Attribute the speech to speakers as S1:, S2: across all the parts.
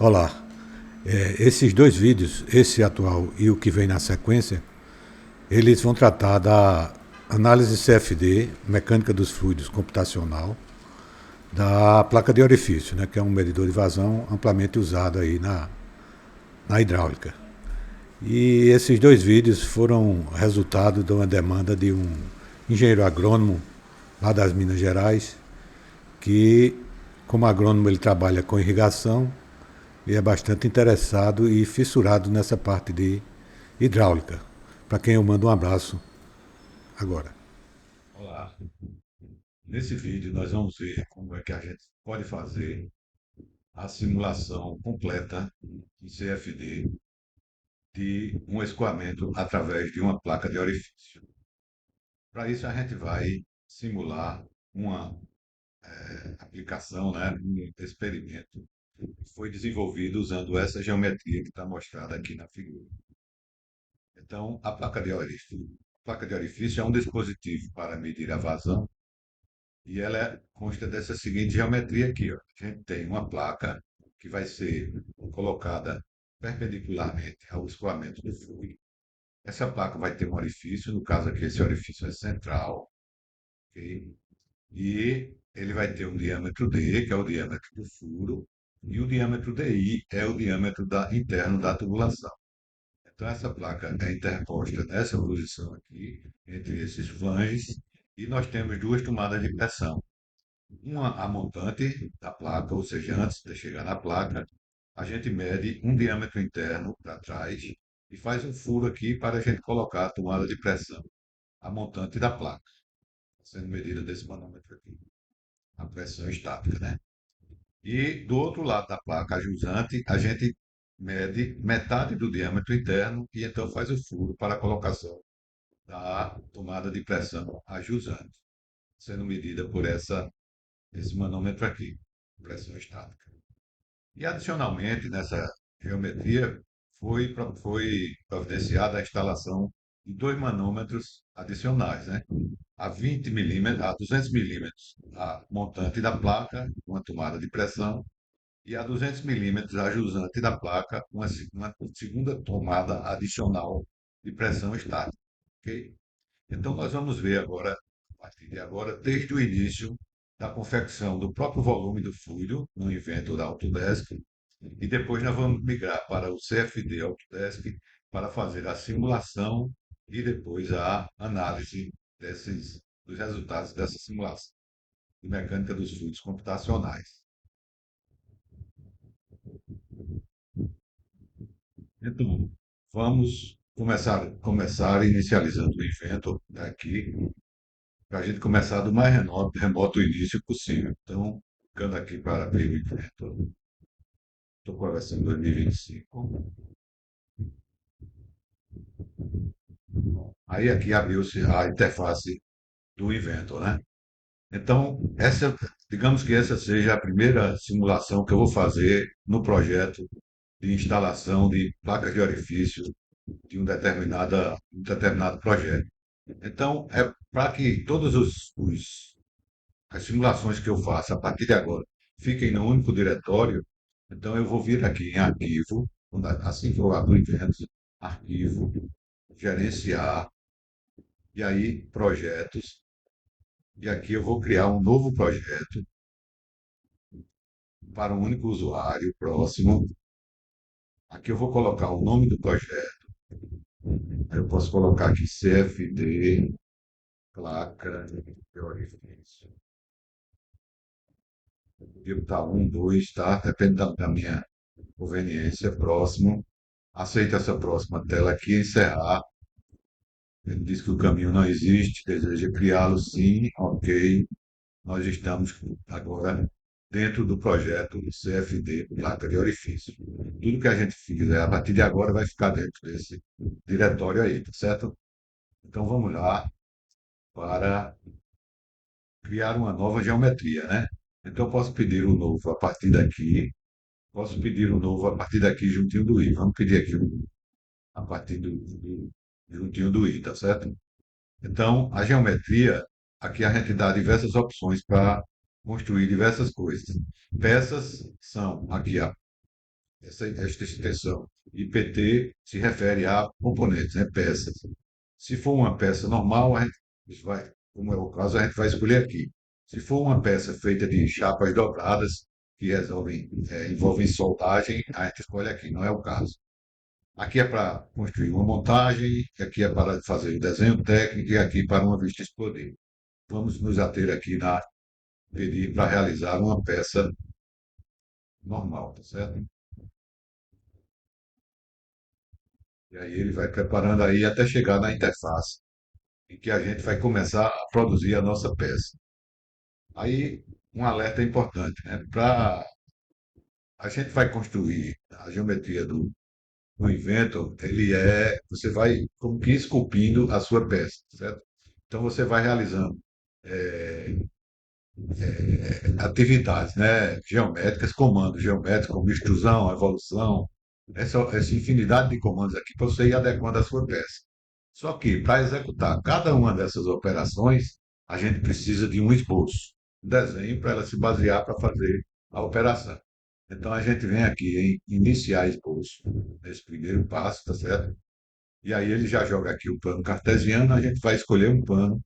S1: Olá, esses dois vídeos, esse atual e o que vem na sequência, eles vão tratar da análise CFD, mecânica dos fluidos computacional, da placa de orifício, né, que é um medidor de vazão amplamente usado aí na hidráulica. E esses dois vídeos foram resultado de uma demanda de um engenheiro agrônomo lá das Minas Gerais, que, como agrônomo, ele trabalha com irrigação e é bastante interessado e fissurado nessa parte de hidráulica, para quem eu mando um abraço agora. Olá, nesse vídeo nós vamos ver como é que a gente pode fazer a simulação completa em CFD de um escoamento através de uma placa de orifício. Para isso a gente vai simular uma aplicação, né, um experimento que foi desenvolvido usando essa geometria que está mostrada aqui na figura. Então, a placa de orifício é um dispositivo para medir a vazão e ela consta dessa seguinte geometria aqui. Ó. A gente tem uma placa que vai ser colocada perpendicularmente ao escoamento do fluido. Essa placa vai ter um orifício, no caso aqui esse orifício é central, ok? E ele vai ter um diâmetro D, que é o diâmetro do furo, e o diâmetro DI é o diâmetro interno da tubulação. Então, essa placa é interposta nessa posição aqui, entre esses flanges, e nós temos duas tomadas de pressão. Uma a montante da placa, ou seja, antes de chegar na placa, a gente mede um diâmetro interno para trás e faz um furo aqui para a gente colocar a tomada de pressão, a montante da placa, sendo medida desse manômetro aqui, a pressão estática, né? E do outro lado da placa, a jusante, a gente mede metade do diâmetro interno e então faz o furo para a colocação da tomada de pressão a jusante, sendo medida por esse manômetro aqui, pressão estática. E adicionalmente, nessa geometria, foi providenciada a instalação de dois manômetros adicionais, né? A 20 milímetros, a 200 milímetros, a montante da placa, uma tomada de pressão, e a 200 milímetros a jusante da placa, uma segunda tomada adicional de pressão estática. Ok? Então, nós vamos ver agora, a partir de agora, desde o início da confecção do próprio volume do fluido no invento da Autodesk, e depois nós vamos migrar para o CFD Autodesk para fazer a simulação e depois a análise dos resultados dessa simulação de mecânica dos fluidos computacionais. Então, vamos começar inicializando o evento aqui, para a gente começar do mais remoto início possível. Então, ficando aqui para abrir o evento, estou com a versão 2025. Aí aqui abriu-se a interface do evento, né? Então, digamos que essa seja a primeira simulação que eu vou fazer no projeto de instalação de placas de orifício de um determinado projeto. Então, é para que as simulações que eu faço a partir de agora fiquem num único diretório, então eu vou vir aqui em arquivo, assim que eu abro o Inventos, arquivo, gerenciar, e aí projetos, e aqui eu vou criar um novo projeto para um único usuário próximo. Aqui eu vou colocar o nome do projeto, eu posso colocar aqui CFD, placa de orifício. Tipo, tá, um, dois, tá? Depende da minha conveniência. Próximo. Aceita essa próxima tela aqui, encerrar. Ele diz que o caminho não existe, deseja criá-lo, sim, ok. Nós estamos agora dentro do projeto CFD, placa de orifício. Tudo que a gente fizer a partir de agora vai ficar dentro desse diretório aí, tá certo? Então vamos lá para criar uma nova geometria, né? Então eu posso pedir o novo a partir daqui. Posso pedir um novo a partir daqui juntinho do i. Vamos pedir aqui a partir do juntinho do i, tá certo? Então, a geometria, aqui a gente dá diversas opções para construir diversas coisas. Peças são aqui, ó, esta extensão. IPT se refere a componentes, né, peças. Se for uma peça normal, a gente vai, como é o caso, a gente vai escolher aqui. Se for uma peça feita de chapas dobradas, que envolvem soldagem, a gente escolhe aqui, não é o caso. Aqui é para construir uma montagem, aqui é para fazer o desenho técnico e aqui para uma vista explodir. Vamos nos ater aqui na pedir para realizar uma peça normal, tá certo? E aí ele vai preparando aí até chegar na interface, em que a gente vai começar a produzir a nossa peça. Aí, um alerta importante, né? Para a gente vai construir a geometria do invento, você vai como que esculpindo a sua peça, certo? Então você vai realizando atividades, né, geométricas, comandos geométricos, como extrusão, evolução, essa infinidade de comandos aqui para você ir adequando a sua peça. Só que, para executar cada uma dessas operações, a gente precisa de um esboço, um desenho para ela se basear para fazer a operação. Então, a gente vem aqui em iniciar esboço, nesse primeiro passo, tá certo? E aí ele já joga aqui o plano cartesiano, a gente vai escolher um plano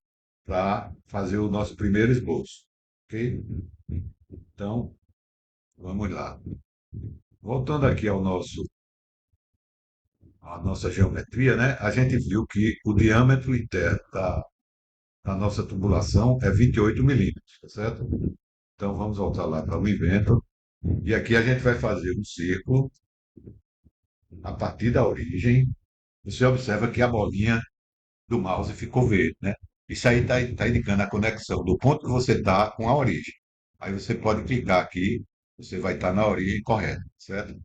S1: para fazer o nosso primeiro esboço, ok? Então, vamos lá. Voltando aqui à nossa geometria, né? A gente viu que o diâmetro interno da nossa tubulação é 28 milímetros, tá certo? Então, vamos voltar lá para o invento. E aqui a gente vai fazer um círculo a partir da origem. Você observa que a bolinha do mouse ficou verde, né? Isso aí está indicando a conexão do ponto que você está com a origem. Aí você pode clicar aqui, você vai estar na origem correta, certo?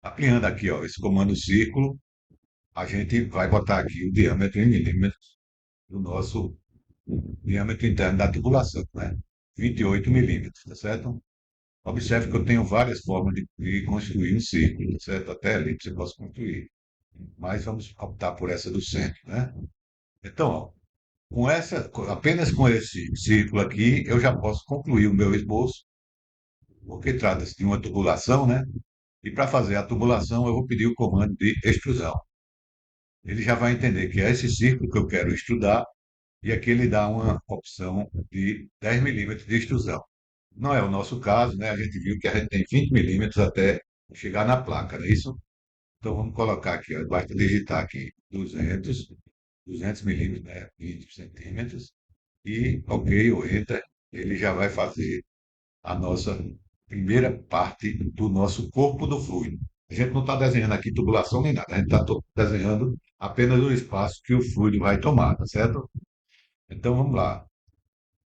S1: Ampliando aqui, ó, esse comando círculo, a gente vai botar aqui o diâmetro em milímetros do nosso diâmetro interno da tubulação, né? 28 milímetros, tá certo? Observe que eu tenho várias formas de construir um círculo, tá certo? Até elipse eu posso construir. Mas vamos optar por essa do centro, né? Então, ó, apenas com esse círculo aqui, eu já posso concluir o meu esboço, porque trata-se de uma tubulação, né? E para fazer a tubulação, eu vou pedir o comando de extrusão. Ele já vai entender que é esse círculo que eu quero estudar, e aqui ele dá uma opção de 10 milímetros de extrusão. Não é o nosso caso, né? A gente viu que a gente tem 20 milímetros até chegar na placa, não é isso? Então vamos colocar aqui, ó, basta digitar aqui 200 milímetros, né? 20 centímetros, e ok, o Enter, ele já vai fazer a nossa primeira parte do nosso corpo do fluido. A gente não está desenhando aqui tubulação nem nada, a gente está desenhando apenas o espaço que o fluido vai tomar, tá certo? Então vamos lá.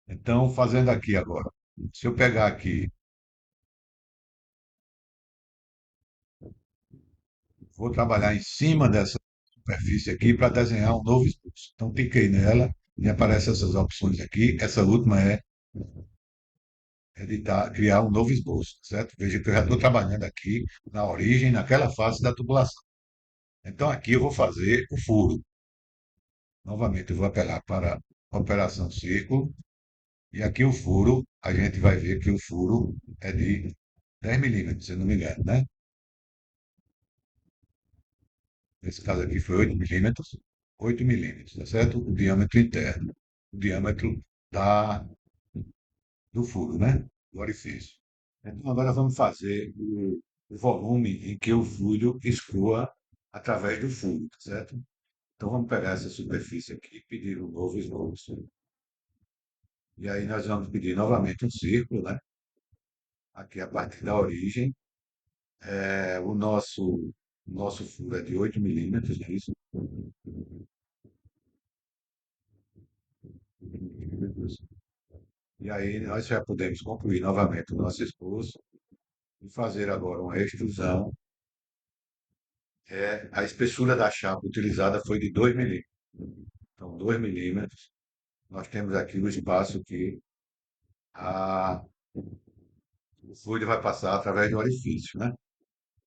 S1: Então, fazendo aqui agora, se eu pegar aqui, vou trabalhar em cima dessa superfície aqui para desenhar um novo esboço. Então, cliquei nela e aparecem essas opções aqui. Essa última é editar, criar um novo esboço, certo? Veja que eu já estou trabalhando aqui na origem, naquela face da tubulação. Então, aqui eu vou fazer o furo. Novamente, eu vou apelar para a operação círculo. E aqui o furo, a gente vai ver que o furo é de 10 milímetros, se não me engano, né? Nesse caso aqui foi 8 milímetros. 8 milímetros, tá certo? O diâmetro interno. O diâmetro da, do furo, né? Do orifício. Então, agora vamos fazer o volume em que o fluido escoa através do furo, tá certo? Então, vamos pegar essa superfície aqui e pedir um novo esboço. E aí nós vamos pedir novamente um círculo, né? Aqui a partir da origem. O nosso furo é de 8 milímetros, é isso? E aí nós já podemos concluir novamente o nosso esboço e fazer agora uma extrusão. A espessura da chapa utilizada foi de 2 milímetros. Então, 2 milímetros. Nós temos aqui o espaço que a, o fluido vai passar através do orifício, né?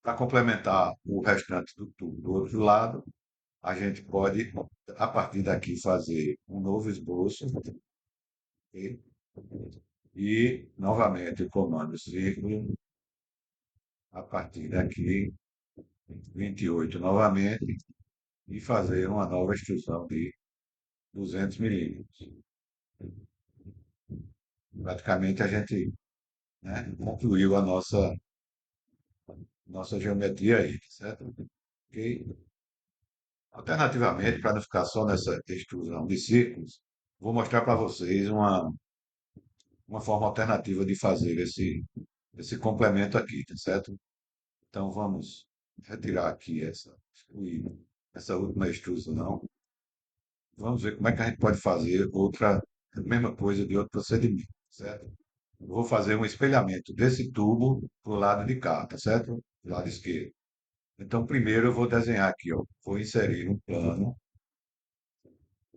S1: Para complementar o restante do tubo do outro lado, a gente pode, a partir daqui, fazer um novo esboço, ok? E, novamente, o comando círculo, a partir daqui, 28 novamente, e fazer uma nova extrusão de 200 milímetros. Praticamente a gente, né, concluiu a nossa geometria aí, certo? Ok? Alternativamente, para não ficar só nessa extrusão de círculos, vou mostrar para vocês uma forma alternativa de fazer esse complemento aqui, tá certo? Então vamos retirar aqui excluir essa última extrusão. Vamos ver como é que a gente pode fazer a mesma coisa de outro procedimento, certo? Eu vou fazer um espelhamento desse tubo para o lado de cá, tá certo? Do lado esquerdo. Então, primeiro eu vou desenhar aqui, ó. Vou inserir um plano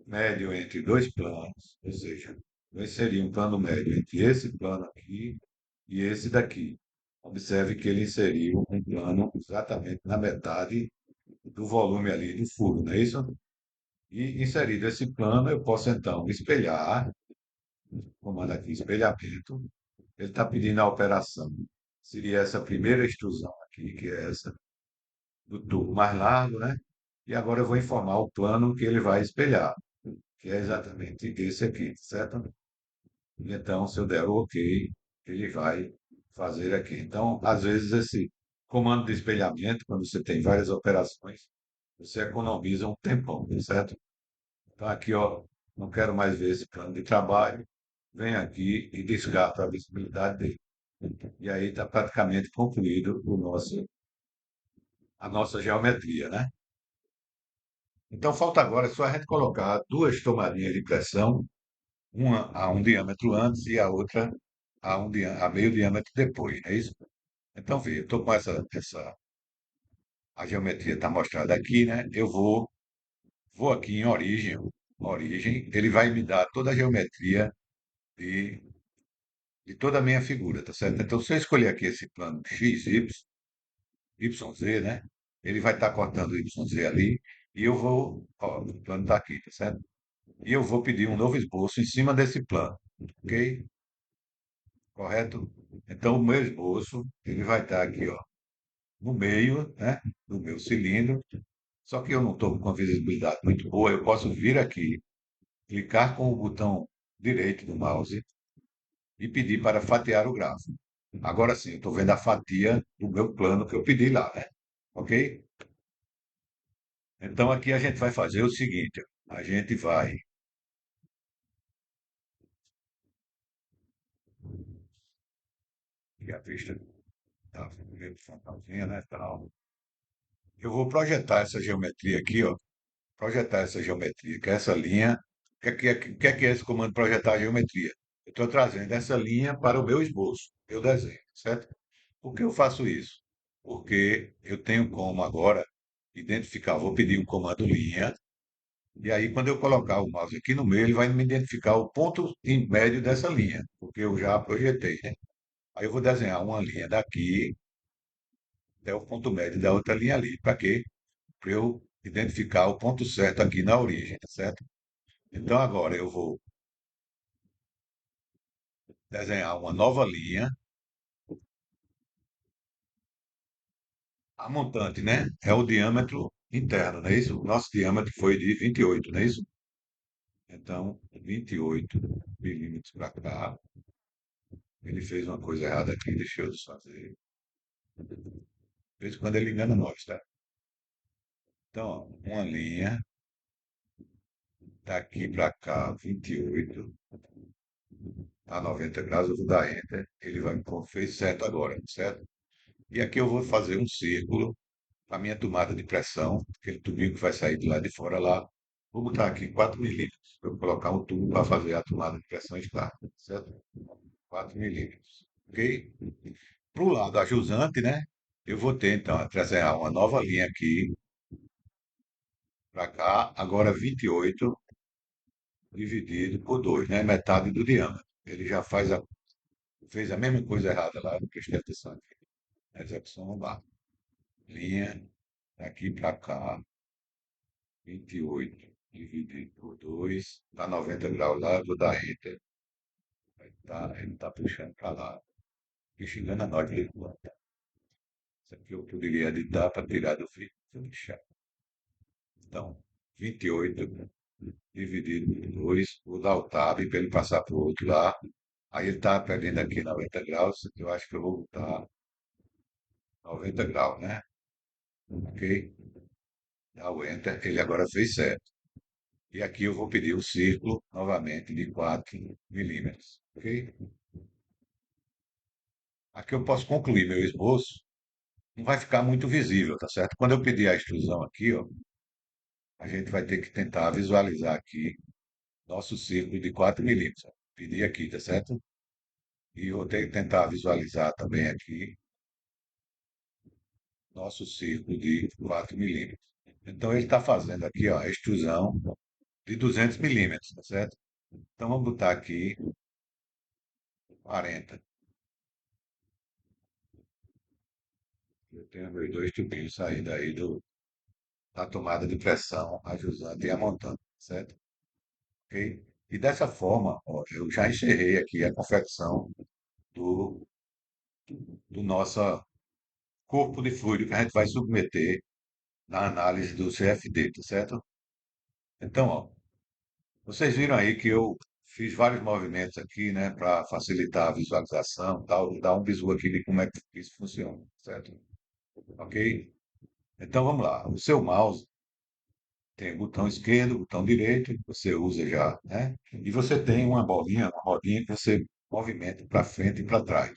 S1: médio entre dois planos, ou seja, vou inserir um plano médio entre esse plano aqui e esse daqui. Observe que ele inseriu um plano exatamente na metade do volume ali do furo, não é isso? E inserido esse plano, eu posso então espelhar, comando aqui espelhamento, ele está pedindo a operação. Seria essa primeira extrusão aqui, que é essa do tubo mais largo, né? E agora eu vou informar o plano que ele vai espelhar, que é exatamente esse aqui, certo? E então, se eu der o OK, ele vai fazer aqui. Então, às vezes, esse comando de espelhamento, quando você tem várias operações, você economiza um tempão, certo? Então, aqui, ó, não quero mais ver esse plano de trabalho, venho aqui e descarto a visibilidade dele. E aí está praticamente concluído a nossa geometria, né? Então, falta agora só a gente colocar duas tomadinhas de pressão, uma a um diâmetro antes e a outra a meio diâmetro depois, não é isso? Então, veja, eu estou com a geometria está mostrada aqui, né? Vou aqui em origem, ele vai me dar toda a geometria de, de toda a minha figura, tá certo? Então, se eu escolher aqui esse plano X, Y, Z, né? Ele vai estar cortando o YZ ali, e eu vou, ó, o plano está aqui, tá certo? E eu vou pedir um novo esboço em cima desse plano, ok? Correto? Então, o meu esboço, ele vai estar aqui, ó, no meio, né, do meu cilindro. Só que eu não estou com uma visibilidade muito boa, eu posso vir aqui, clicar com o botão direito do mouse e pedir para fatiar o gráfico. Agora sim, eu estou vendo a fatia do meu plano que eu pedi lá, né? Ok? Então aqui a gente vai fazer o seguinte, a gente vai, e a vista está meio frontalzinha, né? Tal. Eu vou projetar essa geometria aqui, ó, projetar essa geometria, que é essa linha. O que é esse comando projetar a geometria? Eu estou trazendo essa linha para o meu esboço, meu desenho, certo? Por que eu faço isso? Porque eu tenho como agora identificar, vou pedir um comando linha, e aí quando eu colocar o mouse aqui no meio, ele vai me identificar o ponto em médio dessa linha, porque eu já projetei, né? Aí eu vou desenhar uma linha daqui até o ponto médio da outra linha ali. Para quê? Para eu identificar o ponto certo aqui na origem, tá certo? Então agora eu vou desenhar uma nova linha. A montante, né? É o diâmetro interno, não é isso? O nosso diâmetro foi de 28, não é isso? Então, 28 milímetros para cá. Ele fez uma coisa errada aqui, deixa eu desfazer. De vez em quando ele engana nós, tá? Então, ó, uma linha daqui para cá, 28 a 90 graus, eu vou dar Enter. Ele vai me pôr, fez certo agora, certo? E aqui eu vou fazer um círculo a minha tomada de pressão, aquele tubinho que vai sair de lá de fora lá. Vou botar aqui 4 milímetros, para eu colocar um tubo para fazer a tomada de pressão estática, certo? 4 milímetros, ok? Para o lado ajusante, né? Eu vou ter, então, trazer uma nova linha aqui, para cá, agora 28 dividido por 2, né? Metade do diâmetro. Ele já fez a mesma coisa errada lá, não prestei atenção aqui. Execução lá. Linha daqui para cá, 28 dividido por 2 dá 90 graus lá, eu vou dar Enter. Tá, ele está puxando para lá. E chegando a nós, ele Isso aqui eu poderia editar para tirar do vídeo. Deixa eu deixar. Então, 28 dividido por 2, vou dar o tab para ele passar para o outro lá. Aí ele está perdendo aqui 90 graus, eu acho que eu vou botar 90 graus, né? Ok? Dá o Enter, ele agora fez certo. E aqui eu vou pedir o círculo novamente de 4 milímetros, ok? Aqui eu posso concluir meu esboço, não vai ficar muito visível, tá certo? Quando eu pedir a extrusão aqui, ó, a gente vai ter que tentar visualizar aqui nosso círculo de 4 milímetros. Pedir aqui, tá certo? E eu vou ter que tentar visualizar também aqui nosso círculo de 4 milímetros. Então ele está fazendo aqui, ó, a extrusão de 200 milímetros, tá certo? Então vamos botar aqui 40. Eu tenho meus dois tubinhos saindo aí da tomada de pressão, a jusante e a montante, certo? Ok? E dessa forma, ó, eu já encerrei aqui a confecção do, do nosso corpo de fluido que a gente vai submeter na análise do CFD, tá certo? Então, ó, vocês viram aí que eu fiz vários movimentos aqui, né, para facilitar a visualização, tal, dar um bisu aqui de como é que isso funciona, certo? Ok? Então vamos lá. O seu mouse tem o botão esquerdo, o botão direito, que você usa já, né? E você tem uma bolinha, uma rodinha que você movimenta para frente e para trás.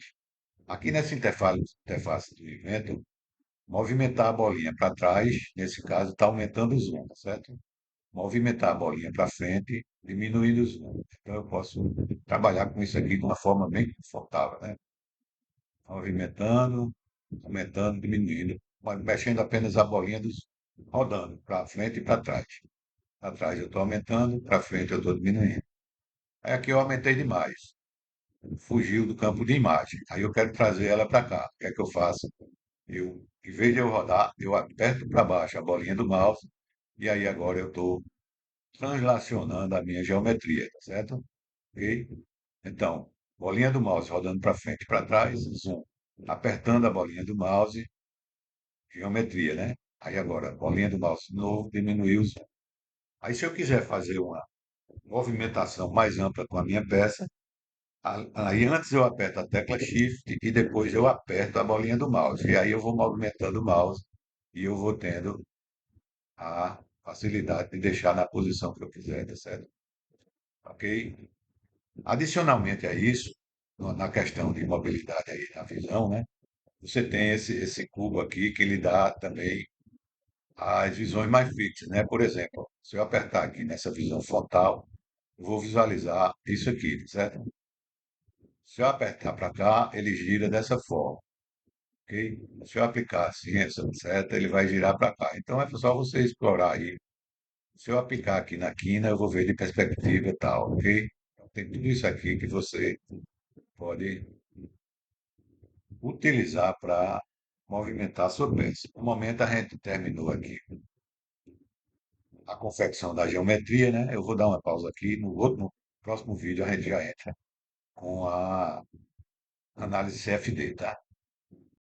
S1: Aqui nessa interface de movimento, movimentar a bolinha para trás, nesse caso, está aumentando o zoom, tá certo? Movimentar a bolinha para frente, diminuindo o zoom. Então eu posso trabalhar com isso aqui de uma forma bem confortável, né? Movimentando, aumentando, diminuindo, mexendo apenas a bolinha rodando para frente e para trás. Para trás eu estou aumentando, para frente eu estou diminuindo. Aí aqui eu aumentei demais, fugiu do campo de imagem. Aí eu quero trazer ela para cá. O que é que eu faço? Em vez de eu rodar, eu aperto para baixo a bolinha do mouse e aí agora eu estou translacionando a minha geometria, tá certo? Ok? Então, bolinha do mouse rodando para frente e para trás, zoom. Apertando a bolinha do mouse, geometria, né? Aí agora, bolinha do mouse de novo, diminuiu o zoom. Aí se eu quiser fazer uma movimentação mais ampla com a minha peça, aí antes eu aperto a tecla Shift e depois eu aperto a bolinha do mouse. E aí eu vou movimentando o mouse e eu vou tendo a facilidade de deixar na posição que eu quiser, tá certo? Ok? Adicionalmente a isso, na questão de mobilidade aí na visão, né? Você tem esse cubo aqui que lhe dá também as visões mais fixas, né? Por exemplo, se eu apertar aqui nessa visão frontal, eu vou visualizar isso aqui, certo? Se eu apertar para cá, ele gira dessa forma, ok? Se eu aplicar assim, essa seta, ele vai girar para cá. Então é só você explorar aí. Se eu aplicar aqui na quina, eu vou ver de perspectiva e tal, ok? Então, tem tudo isso aqui que você pode utilizar para movimentar a sua peça. No momento, a gente terminou aqui a confecção da geometria, né? Eu vou dar uma pausa aqui. No próximo vídeo, a gente já entra com a análise CFD, tá?